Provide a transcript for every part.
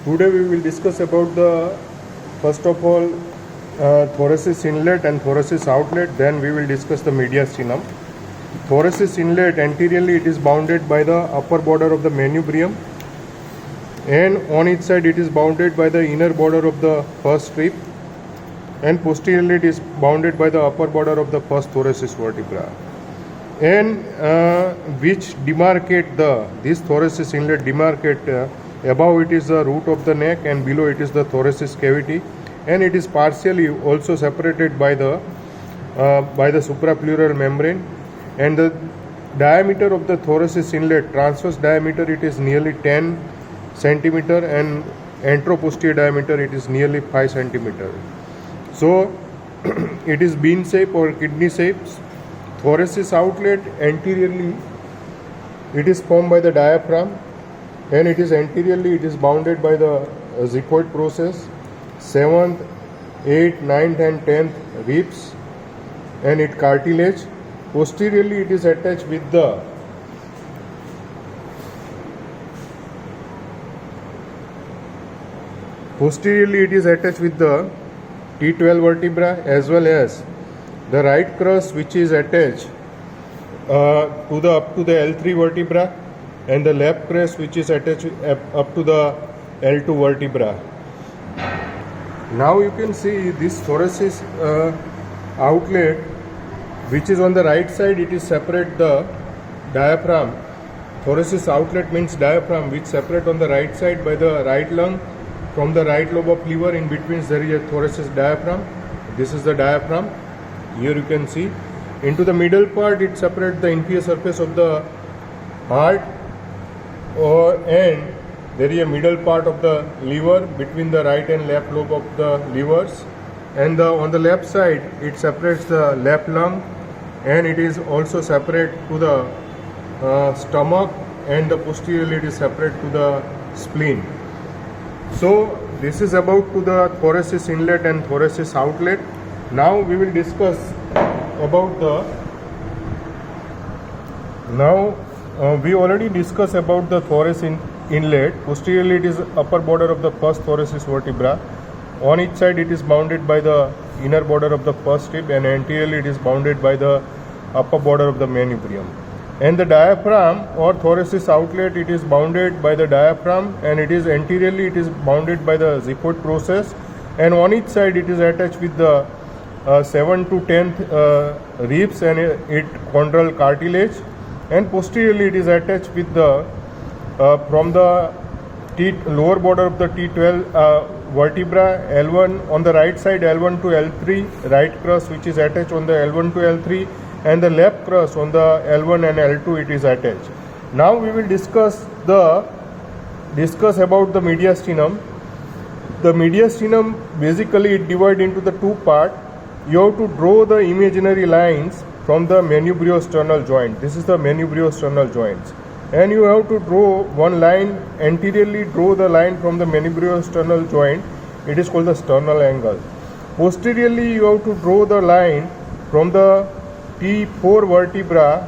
Today we will discuss about the first of all thoracic inlet and thoracic outlet. Then we will discuss the mediastinum. Thoracic inlet, anteriorly it is bounded by the upper border of the manubrium, and on its side it is bounded by the inner border of the first strip, and posteriorly it is bounded by the upper border of the first thoracic vertebra, and which demarcate this thoracic inlet demarcate above it is the root of the neck and below it is the thoracic cavity, and it is partially also separated by the suprapleural membrane. And the diameter of the thoracic inlet, transverse diameter, it is nearly 10 centimeter, and anteroposterior diameter it is nearly 5 centimeter. So it is bean shape or kidney shapes. Thoracic outlet, anteriorly it is formed by the diaphragm, and it is anteriorly it is bounded by the xiphoid process, 7th, 8th, 9th and 10th ribs and its cartilage. Posteriorly it is attached with the T12 vertebra, as well as the right crus, which is attached up to the L3 vertebra, and the left crus, which is attached up to the L2 vertebra. Now you can see this thoracic outlet, which is on the right side, it is separate the diaphragm. Thoracic outlet means diaphragm, which separate on the right side by the right lung from the right lobe of liver. In between there is a thoracic diaphragm. This is the diaphragm. Here you can see. Into the middle part it separates the inferior surface of the heart, and there is a middle part of the liver between the right and left lobe of the livers, and on the left side it separates the left lung, and it is also separate to the stomach, and the posteriorly it is separate to the spleen. So this is about to the thoracic inlet and thoracic outlet. Now we will discuss about we already discussed about the thoracic inlet. Posteriorly it is upper border of the first thoracic vertebra. On its side it is bounded by the inner border of the first strip, and anteriorly it is bounded by the upper border of the manubrium. And the diaphragm or thoracic outlet, it is bounded by the diaphragm, and it is anteriorly it is bounded by the xiphoid process, and on its side it is attached with the 7th to 10th ribs and its chondral cartilage, and posteriorly it is attached with the from the lower border of the T12 vertebra, L1 on the right side, L1 to L3 right crus, which is attached on the L1 to L3, and the left crus on the L1 and L2 it is attached. Now we will discuss about the mediastinum. The mediastinum, basically it divides into the two parts. You have to draw the imaginary lines from the manubriosternal joint. This is the manubriosternal joints, and you have to draw one line anteriorly. Draw the line from the manubriosternal joint. It is called the sternal angle. Posteriorly you have to draw the line from the T4 vertebra,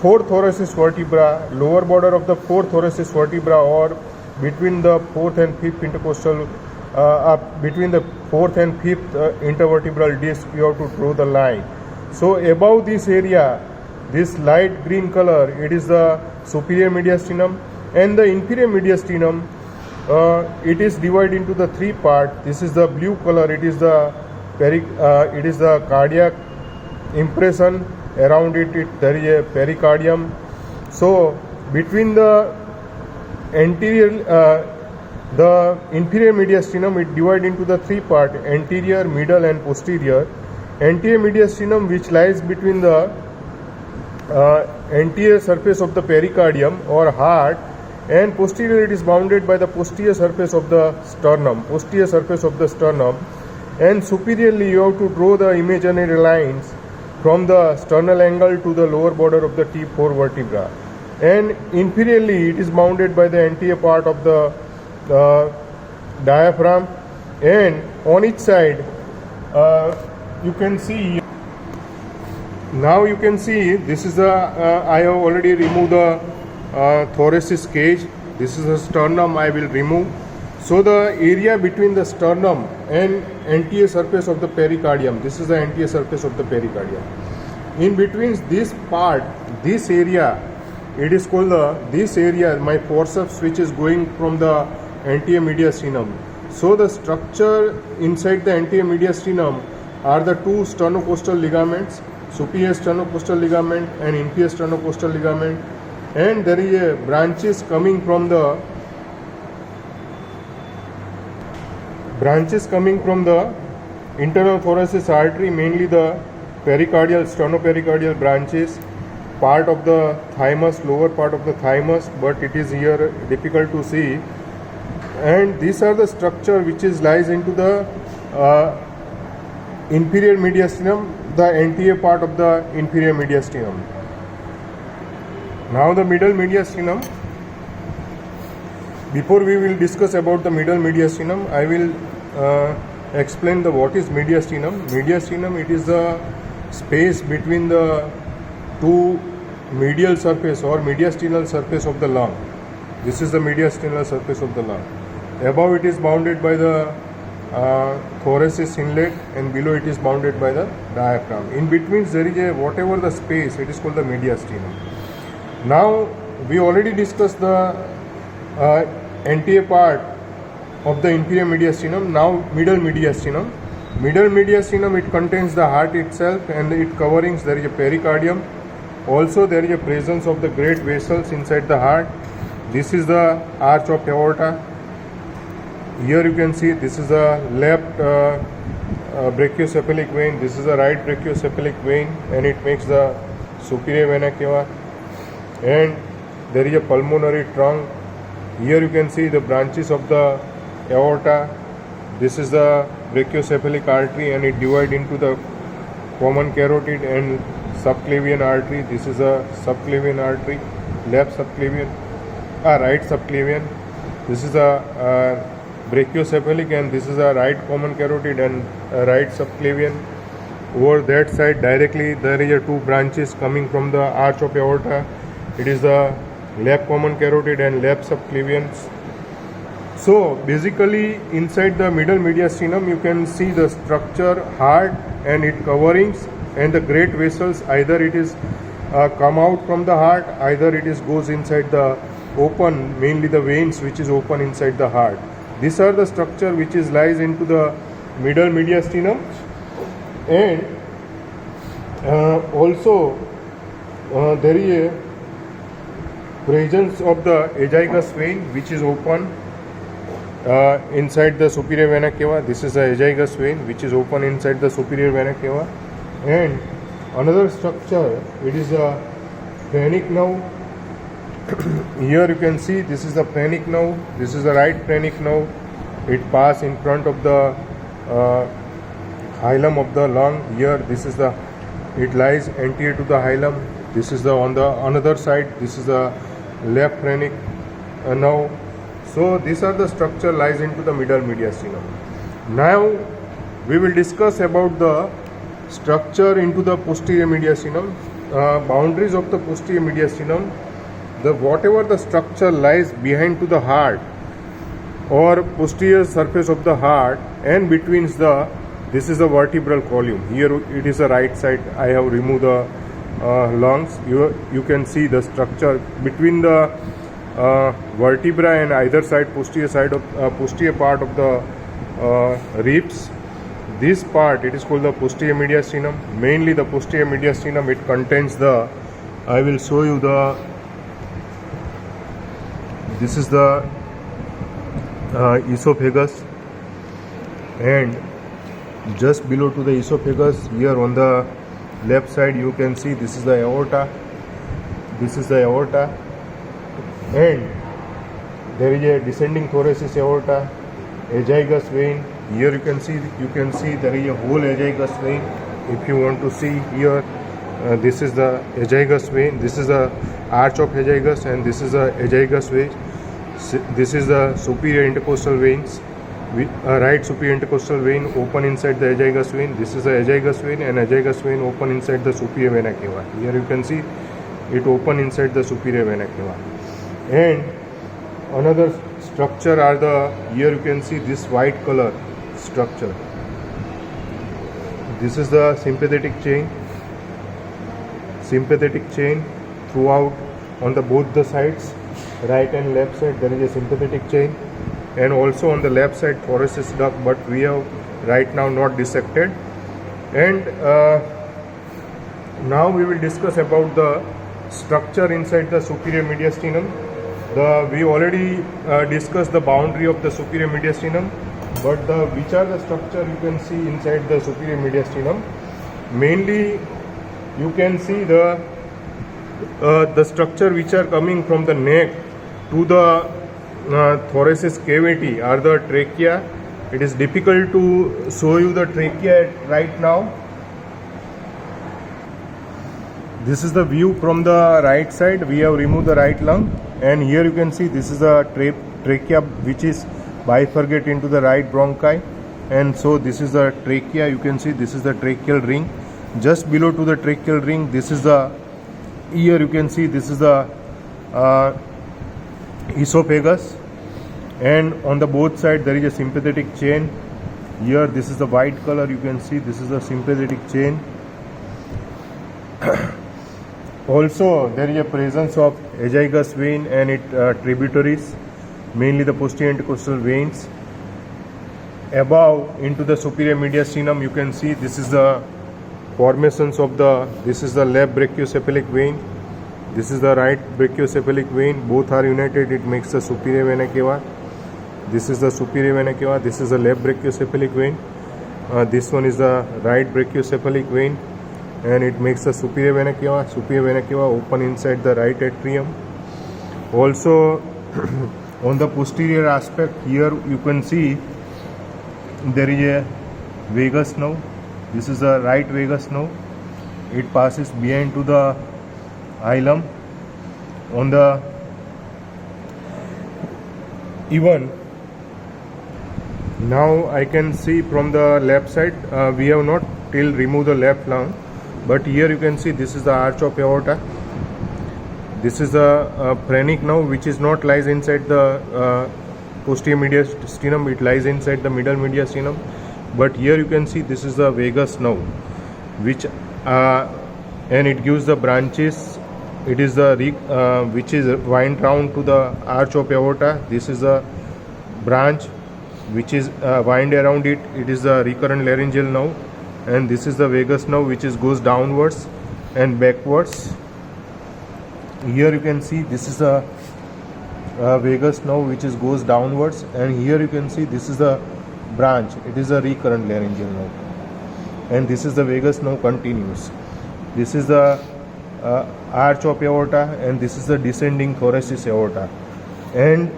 4th thoracic vertebra, lower border of the 4th thoracic vertebra, or between the 4th and 5th intercostal, between the 4th and 5th intervertebral disc, you have to draw the line. So above this area, this light green color, it is the superior mediastinum, and the inferior mediastinum, it is divided into the three parts. This is the blue color, it is the cardiac impression. Around it there is a pericardium. So between the the inferior mediastinum, it divided into the three parts: anterior, middle and posterior. Anterior mediastinum, which lies between the anterior surface of the pericardium or heart, and posterior it is bounded by the posterior surface of the sternum, and superiorly you have to draw the imaginary lines from the sternal angle to the lower border of the T4 vertebra, and inferiorly it is bounded by the anterior part of the diaphragm, and on its side you can see. Now you can see this is I have already removed the thoracic cage. This is the sternum I will remove, So the area between the sternum and anterior surface of the pericardium, this is the anterior surface of the pericardium. In between this part, this area, it is called this area, my forceps which is going from the anterior mediastinum. So the structure inside the anterior mediastinum are the two sternocostal ligaments, superior sternocostal ligament and inferior sternocostal ligament, and there is a branches coming from the internal thoracic artery, mainly the pericardial, sternopericardial branches, part of the thymus, lower part of the thymus, but it is here difficult to see. And these are the structure which is lies into the inferior mediastinum, the anterior part of the inferior mediastinum. Now the middle mediastinum. Before we will discuss about the middle mediastinum, I will explain the what is mediastinum. Mediastinum, it is the space between the two medial surface or mediastinal surface of the lung. This is the mediastinal surface of the lung. Above it is bounded by the thoracic inlet, and below it is bounded by the diaphragm. In between there is a whatever the space, it is called the mediastinum. Now we already discussed the anterior part of the inferior mediastinum. Now middle mediastinum. Middle mediastinum, it contains the heart itself, and its coverings there is a pericardium. Also there is a presence of the great vessels inside the heart. This is the arch of aorta. Here you can see this is the left brachiocephalic vein, this is the right brachiocephalic vein, and it makes the superior vena cava. And there is a pulmonary trunk. Here you can see the branches of the aorta. This is the brachiocephalic artery, and it divides into the common carotid and subclavian artery. This is a subclavian artery, left subclavian, right subclavian. This is a brachiocephalic, and this is a right common carotid and right subclavian. Over that side directly there is a two branches coming from the arch of aorta. It is the left common carotid and left subclavian. So basically inside the middle mediastinum you can see the structure, heart and its coverings, and the great vessels. Either it is come out from the heart, either it is goes inside the open, mainly the veins which is open inside the heart. These are the structure which is lies into the middle mediastinum. And also there is a presence of the azygous vein which is open inside the superior vena cava. This is the azygous vein which is open inside the superior vena cava. And another structure, it is a phrenic nerve. Here you can see this is the phrenic nerve. This is the right phrenic nerve. It passes in front of the hilum of the lung. Here this is the, it lies anterior to the hilum. This is the on the another side. This is the left phrenic nerve. So these are the structure lies into the middle mediastinum. Now we will discuss about the structure into the posterior mediastinum. Boundaries of the posterior mediastinum. The whatever the structure lies behind to the heart or posterior surface of the heart, and between the, this is the vertebral column. Here it is the right side. I have removed the lungs. You can see the structure between the vertebra and either side, posterior side of posterior part of the ribs. This part, it is called the posterior mediastinum. Mainly the posterior mediastinum, it contains the, I will show you the, this is the esophagus, and just below to the esophagus, here on the left side you can see this is the aorta. This is the aorta, and there is a descending thoracic aorta, azygous vein. Here you can see there is a whole azygous vein. If you want to see here, this is the azygous vein. This is the arch of azygous, and this is the azygous vein. This is the superior intercostal veins. Right superior intercostal vein open inside the azygous vein. This is the azygous vein, and azygous vein open inside the superior vena cava. Here you can see it open inside the superior vena cava. And another structure are the, here you can see this white color structure. This is the sympathetic chain throughout on the both the sides, right and left side there is a sympathetic chain, and also on the left side thoracic duct, but we have right now not dissected. And now we will discuss about the structure inside the superior mediastinum. We already discussed the boundary of the superior mediastinum, but which are the structure you can see inside the superior mediastinum. Mainly you can see the structure which are coming from the neck to the thoracic cavity are the trachea. It is difficult to show you the trachea right now. This is the view from the right side. We have removed the right lung, and here you can see this is the trachea which is bifurcate into the right bronchi, and so this is the trachea. You can see this is the tracheal ring. Just below to the tracheal ring, this is the, here you can see this is the esophagus, and on the both side there is a sympathetic chain. Here this is the white color, you can see this is the sympathetic chain. Also there is a presence of azygous vein and its tributaries, mainly the posterior intercostal veins. Above into the superior mediastinum, you can see this is the formations of this is the left brachiocephalic vein, this is the right brachiocephalic vein. Both are united, it makes the superior vena cava. This is the superior vena cava, this is the left brachiocephalic vein. This one is the right brachiocephalic vein, and it makes the superior vena cava. Superior vena cava open inside the right atrium. Also on the posterior aspect, here you can see there is a vagus nerve. This is the right vagus nerve. It passes behind to the hilum. On the even now I can see from the left side, we have not till removed the left lung, but here you can see this is the arch of aorta. This is the phrenic nerve, which is not lies inside the posterior mediastinum, it lies inside the middle mediastinum. But here you can see this is the vagus nerve, which and it gives the branches. It is the which is wind round to the arch of aorta. This is the branch which is wind around it. It is the recurrent laryngeal nerve, and this is the vagus nerve which is goes downwards and backwards. Here you can see this is the vagus nerve which is goes downwards, and here you can see this is the branch. It is a recurrent laryngeal nerve, and this is the vagus nerve continuous. This is the arch of aorta, and this is the descending thoracic aorta. And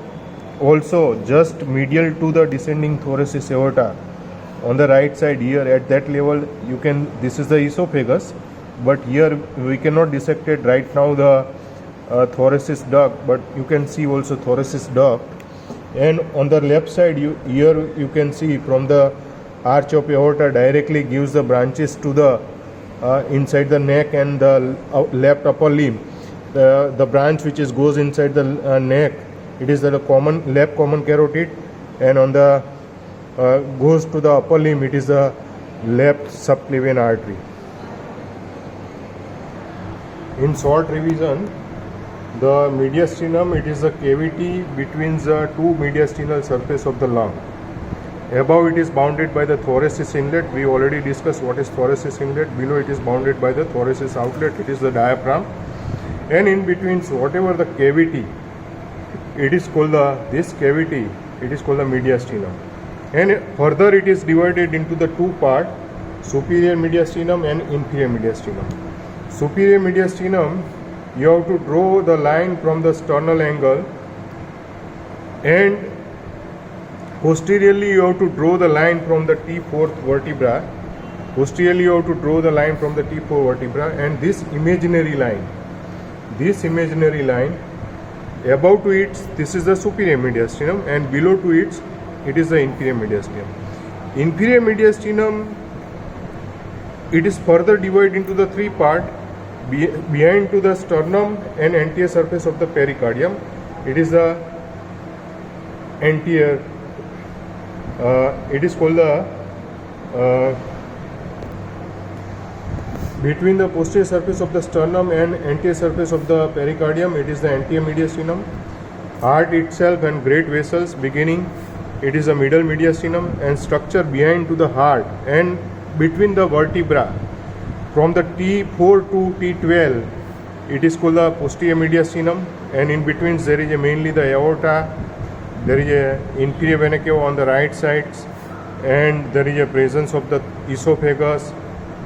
also just medial to the descending thoracic aorta on the right side, here at that level you can, this is the esophagus, but here we cannot dissect it right now the thoracic duct, but you can see also thoracic duct. And on the left side, here you can see from the arch of aorta directly gives the branches to the inside the neck and the left upper limb. The branch which is goes inside the neck, it is the common left common carotid, and on the goes to the upper limb, it is the left subclavian artery. In short revision, the mediastinum, it is a cavity between the two mediastinal surface of the lung. Above it is bounded by the thoracic inlet. We already discussed what is thoracic inlet. Below it is bounded by the thoracic outlet. It is the diaphragm. And in between, so whatever the cavity, it is called this cavity, it is called the mediastinum. And further it is divided into the two parts, superior mediastinum and inferior mediastinum. Superior mediastinum, you have to draw the line from the sternal angle, and posteriorly you have to draw the line from the T4th vertebra. Posteriorly you have to draw the line from the T4 vertebra, and this imaginary line, above to it, this is the superior mediastinum, and below to it is the inferior mediastinum. Inferior mediastinum, it is further divided into the three parts. Behind to the sternum and anterior surface of the pericardium, it is the anterior. It is called the between the posterior surface of the sternum and anterior surface of the pericardium. It is the anterior mediastinum. Heart itself and great vessels beginning, it is the middle mediastinum, and structure behind to the heart and between the vertebra from the T4 to T12, it is called the posterior mediastinum, and in between there is mainly the aorta, there is a inferior vena cava on the right sides, and there is a presence of the esophagus,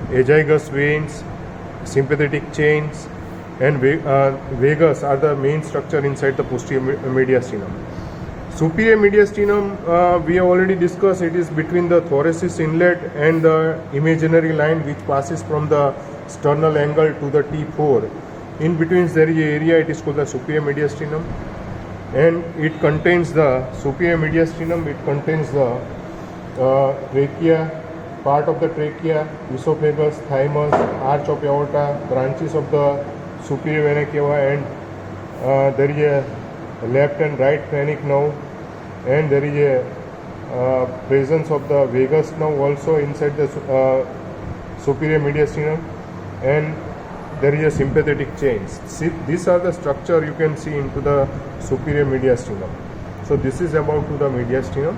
azygous veins, sympathetic chains, and vagus are the main structure inside the posterior mediastinum. Superior mediastinum, we have already discussed, it is between the thoracic inlet and the imaginary line which passes from the sternal angle to the T4. In between there is an area, it is called the superior mediastinum, and it contains the superior mediastinum, it contains the trachea, part of the trachea, esophagus, thymus, arch of aorta, branches of the superior vena cava, and there is a left and right phrenic nerve, and there is a presence of the vagus nerve also inside the superior mediastinum, and there is a sympathetic chains. See, these are the structure you can see into the superior mediastinum. So this is about to the mediastinum.